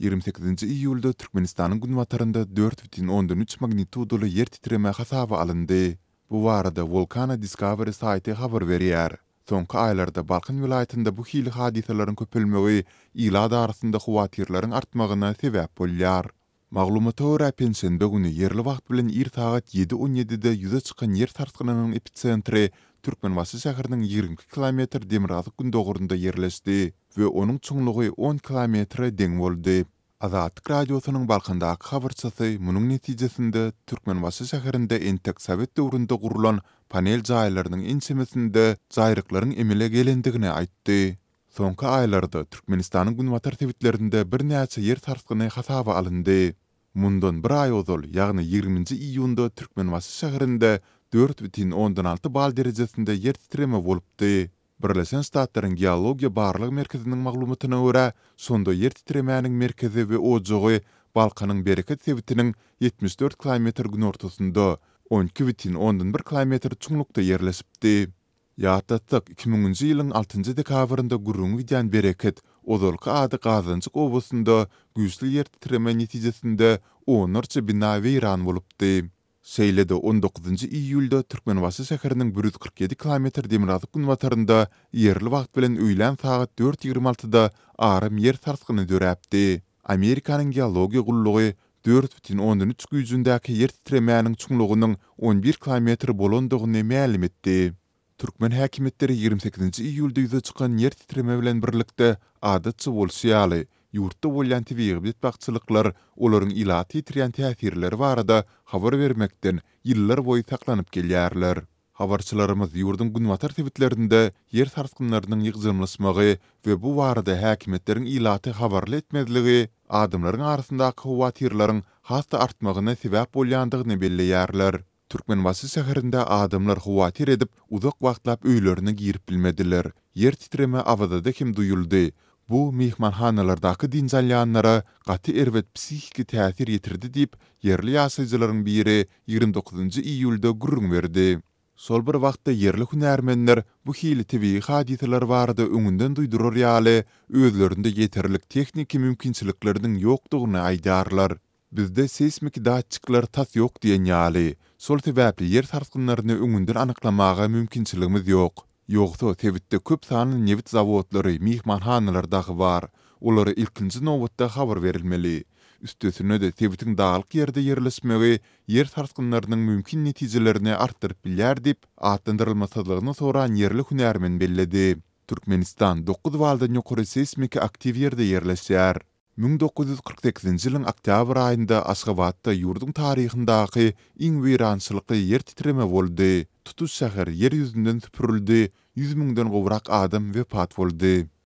28 iyulda Türkmenistan'ın günbatarında 4,3 magnitudolu yer titreme hasabı alındı. Bu arada Volcano Discovery sayti haber berýär. Soňky aýlarda Balkan vilayatynda bu hili hadiselerin köpelmegi ýyllar arasynda huwatirlaryň artmagyna sebäp bolýar. Maglumata görä pensiýende güni yerli wagt bilen ir saat 7:17-de ýüze çykan yer sarsgynynyň epicentri Türkmenbaşy şäheriniň 20 km demirazyk gündogurunda yerleşdi we onuň çoňlugy 10 km deň boldy. Azatlyk radiosynyň Balkandaky habarçysy munyň netijesinde Türkmenbaşy şäherinde entek Sowet döwründe gurulan panel jaýlarynyň ensemesinde jaýryklaryň emele gelendigini aýtdy. Soňky aýlarda Türkmenistanyň günbatar tewitlerinde bir näçe yer sarsgyny hasaba alındy. Mundan bir aý ozal, ýagny 20 iýunda Türkmenbaşy şäherinde 4,16 bal derejesinde yer titreme bolupdy. Birleşen Ştatlaryň Geologiýa barlygy merkeziniň maglumatyna görä, sonda yer titremäniň merkezi we ojagy Balkanyň Bereket tewitiniň 74 km gün ortasynda, 12,1 km çuňlukda yerleşipdi. Ýa-da 2000-nji ýylyň 6-njy dekabrynda gurrun gidýän Bereket, ozalky ady Gazanjyk obasynda güýçli yer titreme netijesinde onlarça bina weýran bolupdy. Seýlede 19 iýulda Türkmenbaşy şäheriniň 147 km demirazyk günbatarynda yerli wagt bilen öýlen saat 4:26-da arym yer sarsgyny döräpdi. Amerikanyň geologiýa gullugy 4,13 güýjündäki yer titremäniň çuňlugynyň 11 km bolandygyny ma'lum etdi. Türkmen häkimetleri 28 iýulda ýüze çykan yer titreme bilen birlikde adatça bolşýaly ýurtda bolýan tebigy bakçylyklar olaryň ila titrýän täsirleri barada habar bermekden ýyllar boýy saklanyp gelýärler. Habarçylarymyz ýurdun günbatar tewitlerinde yer sarsgynlarynyň ýygjymlaşmagy we bu barada häkimetleriň ilaty habarly etmezligi adamlaryň arasyndaky huwatirlaryň hasta artmagyna sebäp bolýandygyny belleýärler. Türkmenbaşy şäherinde adamlar huwatir edip uzak wagtlap öýlerine girip bilmediler. Yer titreme awada kim duyuldy. Bu mihmanhanalardaky dinjalyanlara gaty erwet psihiki täsir ýetirdi diýip yerli ýaşaýjylaryň biri 29 iýulda gurrun berdi. Sol bir wagtda yerli hünärmenler bu hili tebii hadiseler barada öňünden duýdurar ýaly özlerinde ýeterlik tekniki mümkinçilikleriniň ýokdugyny aýdarlar. Bizde seismik datçyklar tas ýok diýen ýaly. Sol sebäpli yer sarsgynlaryny öňünden anyklamaga mümkinçiligimiz ýok. Ýogsa tewitde köp sanyny newit zawodlary, mihmanhanalardaky bar. Olary ilkinji nowatda habar berilmeli. Üstesine de tewitin dağlyk ýerde yerleşmegi yer sarsgynlarynyň mümkin netijelerini artdyryp bilýär diýip atlandyrylmasalygyny soran yerli hünärmen belledi. Türkmenistan 9 baldan ýokary seismik aktiv ýerde yerleşýär. 1948-nji ýylyň oktyabr aýynda Aşgabatda ýurdun taryhyndaky iň weýrançylyky yer titreme boldy. Tutuş şäher yer ýüzünden süpürildi, 100 000-den gowrak adam wepat boldy.